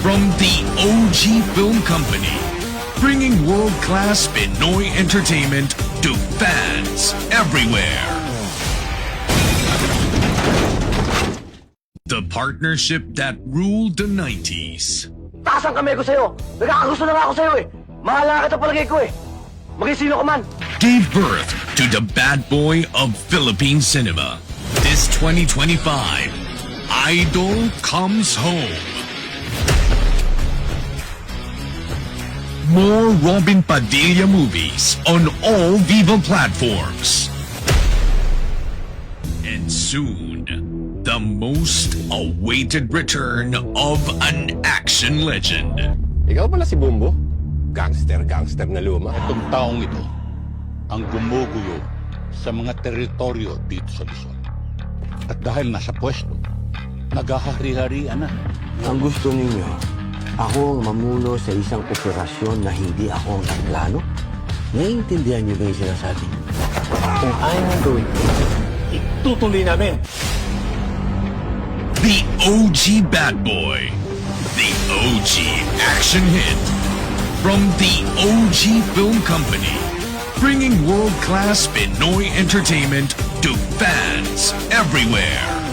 From the OG Film Company, bringing world-class Pinoy entertainment to fans everywhere. The partnership that ruled the 90s. Taas ang kamay ko sa'yo. Nagkakagusto na nga ako sa'yo eh. Mahala kita palagay ko eh. Maging sino ka man. Gave birth to the bad boy of Philippine cinema. This 2025, Idol comes home. More Robin Padilla movies on all Viva platforms. And soon, the most awaited return of an action legend. Ikaw pala si Bumbo? Gangster na luma. Itong taong ito ang gumugulo sa mga teritoryo dito sa Luzon. At dahil nasa pwesto, naghahari-harian na. Ang gusto ninyo, ako ang mamuno sa isang operasyon na hindi ako ang nagplano? Naiintindihan niyo ba yung sinasabi niyo? Kung ayaw nang gawin ko, itutuloy namin. The OG Bad Boy. The OG action hit. From the OG Film Company. Bringing world-class Pinoy entertainment to fans everywhere.